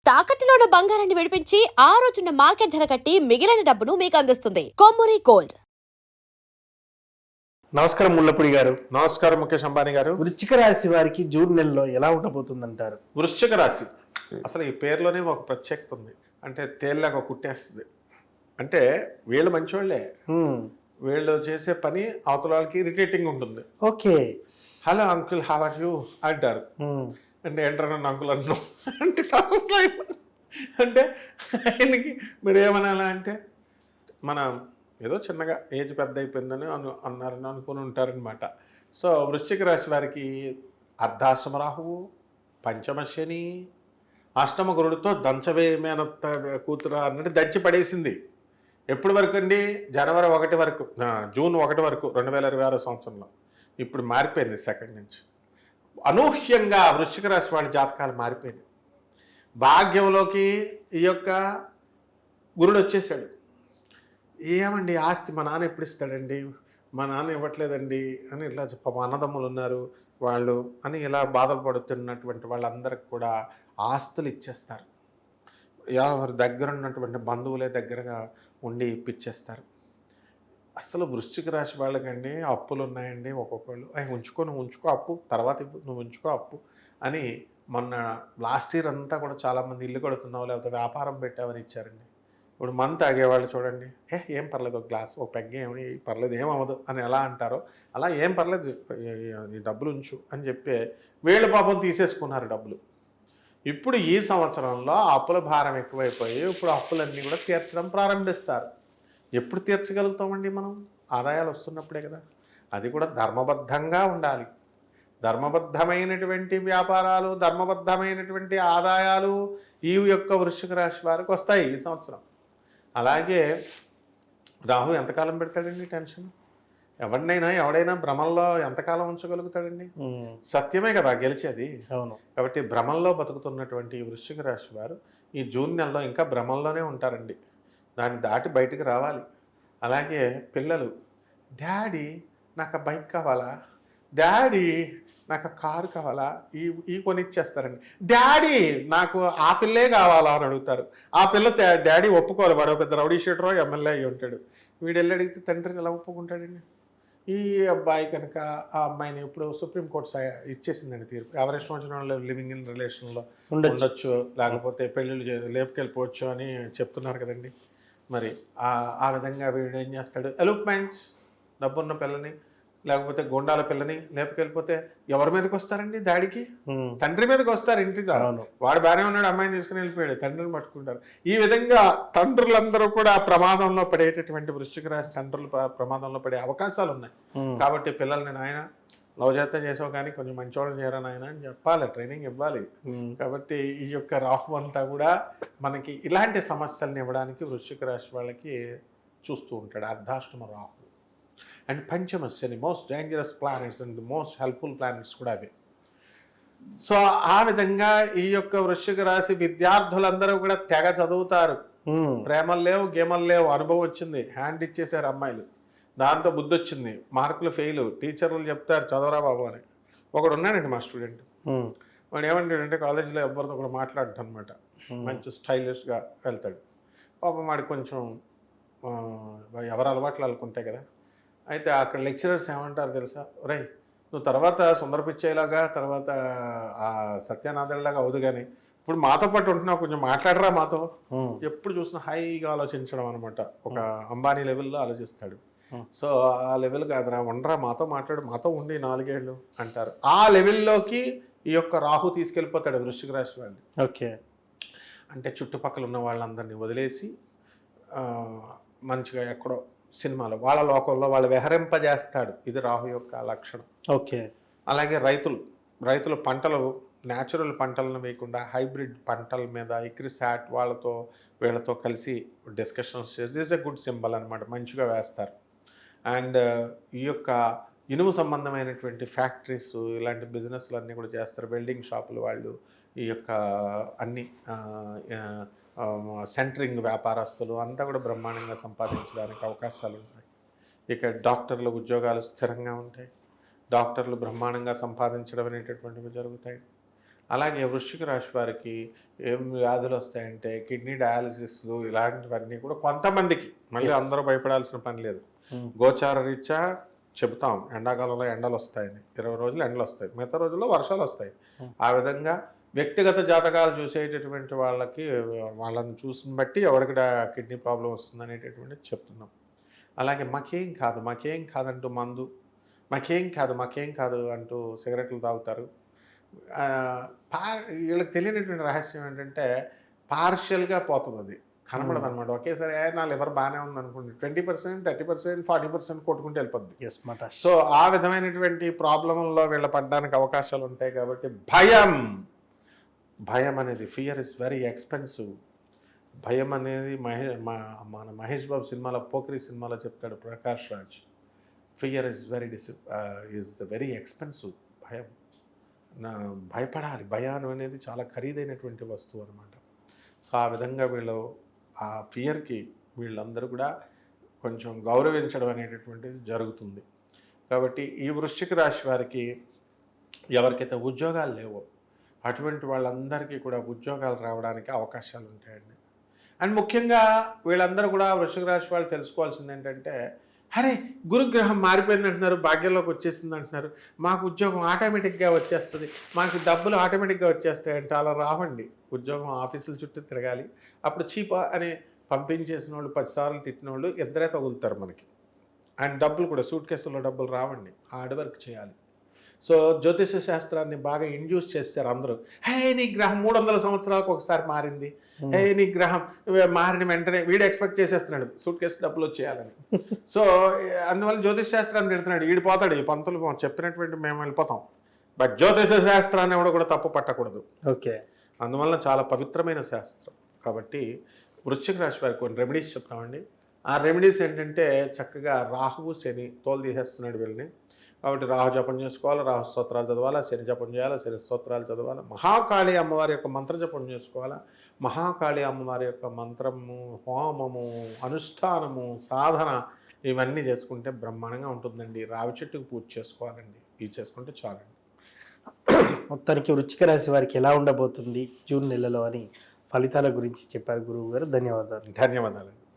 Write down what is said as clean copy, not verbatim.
తాకట్టులో ఉన్న బంగారాన్ని విడిపించి ఆ రోజున్న మార్కెట్ ధర కట్టి మిగిలిన డబ్బును మీకు అందిస్తుంది కొమ్మూరి గోల్డ్. నమస్కారం ముల్లపూడి గారు. నమస్కారం ముఖేష్ అంబానీ గారు. వృశ్చిక రాశి వారికి జూన్ నెలలో ఎలా ఉండబోతుందంటారు? వృశ్చిక రాశి అసలు ఈ పేరులోనే ఒక ప్రత్యేకత ఉంది. అంటే తేలిలాగా కుట్టేస్తుంది. అంటే వీళ్ళు మంచివాళ్ళే, వీళ్ళు చేసే పని అవతల వాళ్ళకి ఇరిటేటింగ్ ఉంటుంది. Okay, hello uncle how are you అంటారు. అంటే ఏంటన్నా అంకుల్ అన్నాం అంటే అంటే ఆయనకి మీరు ఏమనాలా అంటే మన ఏదో చిన్నగా ఏజ్ పెద్ద అయిపోయిందని అన్నారని అనుకుని ఉంటారనమాట. సో వృశ్చిక రాశి వారికి అర్ధాష్టమ రాహువు, పంచమ శని, అష్టమ గురుడితో దంచవేమేనంత కూతురు అన్నట్టు దంచి పడేసింది. ఎప్పటి వరకు అండి? జనవరి 1 వరకు, జూన్ 1 వరకు 2026 సంవత్సరంలో. ఇప్పుడు మారిపోయింది సెకండ్ నుంచి. అనూహ్యంగా వృశ్చిక రాశి వాళ్ళ జాతకాలు మారిపోయింది. భాగ్యంలోకి ఈ యొక్క గురుడు వచ్చేసాడు. ఏమండి ఆస్తి మా నాన్న ఎప్పుడు ఇస్తాడండి, మా నాన్న ఇవ్వట్లేదండి అని ఇలా మా అన్నదమ్ములు ఉన్నారు వాళ్ళు అని ఇలా బాధలు పడుతున్నటువంటి వాళ్ళందరికి కూడా ఆస్తులు ఇచ్చేస్తారు. ఎవరి దగ్గర ఉన్నటువంటి బంధువులే దగ్గరగా ఉండి ఇప్పించేస్తారు. అసలు వృశ్చిక రాశి వాళ్ళకండి అప్పులు ఉన్నాయండి. ఒక్కొక్కళ్ళు అవి ఉంచుకో అప్పు తర్వాత నువ్వు ఉంచుకో అప్పు అని మొన్న లాస్ట్ ఇయర్ అంతా కూడా చాలామంది ఇల్లు కడుతున్నావు లేకపోతే వ్యాపారం పెట్టామని ఇచ్చారండి. ఇప్పుడు మంత్ తాగేవాళ్ళు చూడండి, ఏం పర్లేదు ఒక గ్లాస్ ఒక పెగ్గ ఏమి పర్లేదు ఏమవ్వదు అని ఎలా అంటారో అలా ఏం పర్లేదు ఈ డబ్బులు ఉంచు అని చెప్పి వీళ్ళ పాపం తీసేసుకున్నారు డబ్బులు. ఇప్పుడు ఈ సంవత్సరంలో అప్పుల భారం ఎక్కువైపోయి ఇప్పుడు అప్పులన్నీ కూడా తీర్చడం ప్రారంభిస్తారు. ఎప్పుడు తీర్చగలుగుతామండి మనం? ఆదాయాలు వస్తున్నప్పుడే కదా. అది కూడా ధర్మబద్ధంగా ఉండాలి. ధర్మబద్ధమైనటువంటి వ్యాపారాలు, ధర్మబద్ధమైనటువంటి ఆదాయాలు ఈ యొక్క వృశ్చిక రాశి వారికి వస్తాయి ఈ సంవత్సరం. అలాగే రాహు ఎంతకాలం పెడతాడండి టెన్షన్? ఎవడైనా భ్రమంలో ఎంతకాలం ఉంచగలుగుతాడండి? సత్యమే కదా గెలిచేది. అవును. కాబట్టి భ్రమంలో బతుకుతున్నటువంటి వృశ్చిక రాశి వారు ఈ జూన్ నెలలో ఇంకా భ్రమంలోనే ఉంటారండి. దాన్ని దాటి బయటికి రావాలి. అలాగే పిల్లలు, డాడీ నాకు ఆ బైక్ కావాలా, డాడీ నాకు కారు కావాలా, ఈ కొనిచ్చేస్తారండి. డాడీ నాకు ఆ పిల్లే కావాలా అని అడుగుతారు. ఆ పిల్ల డాడీ ఒప్పుకోవాలి. వాడు పెద్ద రౌడీ షీటరో ఎమ్మెల్యే అయ్యి ఉంటాడు. వీడు వెళ్ళి అడిగితే తండ్రి ఎలా ఒప్పుకుంటాడండి? ఈ అబ్బాయి కనుక ఆ అమ్మాయిని ఇప్పుడు సుప్రీంకోర్టు ఇచ్చేసిందండి తీర్పు. ఎవరి ఇష్టం వచ్చిన వాళ్ళు లివింగ్ ఇన్ రిలేషన్లో ఉండొచ్చు, లేకపోతే పెళ్ళిళ్ళు లేపుకెళ్ళిపోవచ్చు అని చెప్తున్నారు కదండి. మరి ఆ విధంగా వీడు ఏం చేస్తాడు? ఎలూప్మెంట్స్, డబ్బున్న పిల్లని లేకపోతే గుండాల పిల్లని లేపుకెళ్ళిపోతే ఎవరి మీదకి వస్తారండి? దాడికి తండ్రి మీదకి వస్తారు. ఇంటికి వాడు బాగానే ఉన్నాడు, అమ్మాయిని తీసుకుని వెళ్ళిపోయాడు, తండ్రిని పట్టుకుంటారు. ఈ విధంగా తండ్రులందరూ కూడా ప్రమాదంలో పడేటటువంటి వృశ్చిక రాశి తండ్రులు ప్రమాదంలో పడే అవకాశాలు ఉన్నాయి. కాబట్టి పిల్లల్ని నాయన లవజాతం చేసావు కానీ కొంచెం మంచివాళ్ళని చేయరా నాయన అని చెప్పాలి, ట్రైనింగ్ ఇవ్వాలి. కాబట్టి ఈ యొక్క రాహు అంతా కూడా మనకి ఇలాంటి సమస్యలను ఇవ్వడానికి వృశ్చిక రాశి వాళ్ళకి చూస్తూ ఉంటాడు. అర్ధాష్టమ రాహు అండ్ పంచమ Shani, most dangerous planets and most helpful planets కూడా అవి. సో ఆ విధంగా ఈ యొక్క వృశ్చిక రాశి విద్యార్థులందరూ కూడా తెగ చదువుతారు. ప్రేమలు లేవు, గేమలు లేవు, అనుభవం వచ్చింది, హ్యాండ్ ఇచ్చేసారు అమ్మాయిలు. దాంతో బుద్ధి వచ్చింది, మార్కులు ఫెయిల్, టీచర్లు చెప్తారు చదవరా బాబు అని. ఒకడు ఉన్నాడండి మా స్టూడెంట్, వాడు ఏమంటాడంటే కాలేజీలో ఎవరితో కూడా మాట్లాడటం అనమాట, మంచి స్టైలిష్గా వెళ్తాడు. పాపం వాడికి కొంచెం ఎవరు అలవాట్లు అనుకుంటాయి కదా. అయితే అక్కడ లెక్చరర్స్ ఏమంటారు తెలుసా? ఒరేయ్ నువ్వు తర్వాత సుందరపిచ్చేలాగా తర్వాత ఆ సత్యనాథలాగా అవుదు కానీ ఇప్పుడు మాతో పాటు ఉంటున్నావు, కొంచెం మాట్లాడరా మాతో. ఎప్పుడు చూసినా హైగా ఆలోచించడం అనమాట. ఒక అంబానీ లెవెల్లో ఆలోచిస్తాడు. సో ఆ లెవెల్ కాదురా, ఉండరా మాతో మాట్లాడు, మాతో ఉండి 4 ఏళ్ళు అంటారు. ఆ లెవెల్లోకి ఈ యొక్క రాహు తీసుకెళ్ళిపోతాడు వృశ్చిక రాశి వాళ్ళని. ఓకే, అంటే చుట్టుపక్కల ఉన్న వాళ్ళందరినీ వదిలేసి మంచిగా ఎక్కడో సినిమాలో వాళ్ళ లోకంలో వాళ్ళు విహరింపజేస్తాడు. ఇది రాహు యొక్క లక్షణం. ఓకే. అలాగే రైతులు పంటలు న్యాచురల్ పంటలను వేయకుండా హైబ్రిడ్ పంటల మీద ఇక్రిసాట్ వీళ్ళతో కలిసి డిస్కషన్స్ చేసి దిస్ ఎ గుడ్ సింబల్ అనమాట, మంచిగా వేస్తారు. అండ్ ఈ యొక్క ఇనుము సంబంధమైనటువంటి ఫ్యాక్టరీస్ ఇలాంటి బిజినెస్లు అన్నీ కూడా చేస్తారు. వెల్డింగ్ షాపులు వాళ్ళు, ఈ యొక్క అన్ని సెంటరింగ్ వ్యాపారస్తులు అంతా కూడా బ్రహ్మాండంగా సంపాదించడానికి అవకాశాలు ఉంటాయి. ఇక డాక్టర్ల ఉద్యోగాలు స్థిరంగా ఉంటాయి. డాక్టర్లు బ్రహ్మాండంగా సంపాదించడం అనేటటువంటివి జరుగుతాయి. అలాగే వృశ్చిక రాశి వారికి ఏం వ్యాధులు వస్తాయంటే కిడ్నీ డయాలసిస్లు ఇలాంటివన్నీ కూడా కొంతమందికి, మళ్ళీ అందరూ భయపడాల్సిన పని లేదు. గోచార రీత్యా చెబుతాం ఎండాకాలంలో ఎండలు వస్తాయని, 20 రోజులు ఎండలు వస్తాయి, మిగతా రోజుల్లో వర్షాలు వస్తాయి. ఆ విధంగా వ్యక్తిగత జాతకాలు చూసేటటువంటి వాళ్ళకి వాళ్ళని చూసిన బట్టి ఎవరికి కిడ్నీ ప్రాబ్లం వస్తుంది అనేటటువంటిది చెప్తున్నాం. అలాగే మాకేం కాదంటూ మందు, మాకేం కాదు అంటూ సిగరెట్లు తాగుతారు. వీళ్ళకి తెలియనటువంటి రహస్యం ఏంటంటే పార్షియల్గా పోతుంది, అది కనబడదు అనమాట. ఒకేసారి నా లివర్ బాగానే ఉంది అనుకోండి, 20%, 30%, 40% కొట్టుకుంటూ వెళ్ళిపోద్ది. సో ఆ విధమైనటువంటి ప్రాబ్లంలో వీళ్ళ పడడానికి అవకాశాలు ఉంటాయి. కాబట్టి భయం అనేది, ఫియర్ ఇస్ వెరీ ఎక్స్పెన్సివ్. భయం అనేది మన మహేష్ బాబు సినిమాలో, పోకిరి సినిమాలో చెప్తాడు Prakash Raj, fear is very expensive. భయపడాలి. భయాన్ని అనేది చాలా ఖరీదైనటువంటి వస్తువు అనమాట. సో ఆ విధంగా వీళ్ళు ఆ ఫియర్కి వీళ్ళందరూ కూడా కొంచెం గౌరవించడం అనేటటువంటిది జరుగుతుంది. కాబట్టి ఈ వృశ్చిక రాశి వారికి ఎవరికైతే ఉద్యోగాలు లేవో అటువంటి వాళ్ళందరికీ కూడా ఉద్యోగాలు రావడానికి అవకాశాలు ఉంటాయండి. అండ్ ముఖ్యంగా వీళ్ళందరూ కూడా వృశ్చిక రాశి వాళ్ళు తెలుసుకోవాల్సింది ఏంటంటే, అరే గురుగ్రహం మారిపోయింది అంటున్నారు, భాగ్యంలోకి వచ్చేసింది అంటున్నారు, మాకు ఉద్యోగం ఆటోమేటిక్గా వచ్చేస్తుంది, మాకు డబ్బులు ఆటోమేటిక్గా వచ్చేస్తాయంటే అలా రావండి. ఉద్యోగం ఆఫీసుల చుట్టూ తిరగాలి. అప్పుడు చీపా అని పంపించేసిన వాళ్ళు 10 సార్లు తిట్టిన వాళ్ళు ఇద్దరే తగులుతారు మనకి. అండ్ డబ్బులు కూడా సూట్ కేసుల్లో డబ్బులు రావండి, హార్డ్ వర్క్ చేయాలి. సో జ్యోతిష శాస్త్రాన్ని బాగా ఇండ్యూస్ చేస్తారు అందరూ. నీ గ్రహం 300 సంవత్సరాలకు ఒకసారి మారింది, నీ గ్రహం మారిన వెంటనే వీడు ఎక్స్పెక్ట్ చేసేస్తున్నాడు సూట్ కేసు డబ్బులు వచ్చేయాలని. సో అందువల్ల జ్యోతిష శాస్త్రాన్ని తిడుతున్నాడు, వీడిపోతాడు. ఈ పంతులు చెప్పినటువంటి మేము వెళ్ళిపోతాం. బట్ జ్యోతిష శాస్త్రాన్ని కూడా తప్పు పట్టకూడదు. ఓకే. అందువల్ల చాలా పవిత్రమైన శాస్త్రం. కాబట్టి వృశ్చిక రాశి వారికి కొన్ని రెమెడీస్ చెప్తామండి. ఆ రెమెడీస్ ఏంటంటే, చక్కగా రాహువు శని తోలు తీసేస్తున్నాడు వీళ్ళని. కాబట్టి రాహు జపం చేసుకోవాలి, రాహు స్తోత్రాలు చదవాలి, శని జపం చేయాలి, శని స్తోత్రాలు చదవాలి, మహాకాళి అమ్మవారి యొక్క మంత్ర జపం చేసుకోవాలి. మహాకాళి అమ్మవారి యొక్క మంత్రము, హోమము, అనుష్ఠానము, సాధన ఇవన్నీ చేసుకుంటే బ్రహ్మాండంగా ఉంటుందండి. రావి చెట్టుకు పూజ చేసుకోవాలండి, ఇవి చేసుకుంటే చాలండి. మొత్తానికి వృశ్చిక రాశి వారికి ఎలా ఉండబోతుంది జూన్ నెలలో అని ఫలితాల గురించి చెప్పారు గురువు గారు. ధన్యవాదాలు. ధన్యవాదాలు.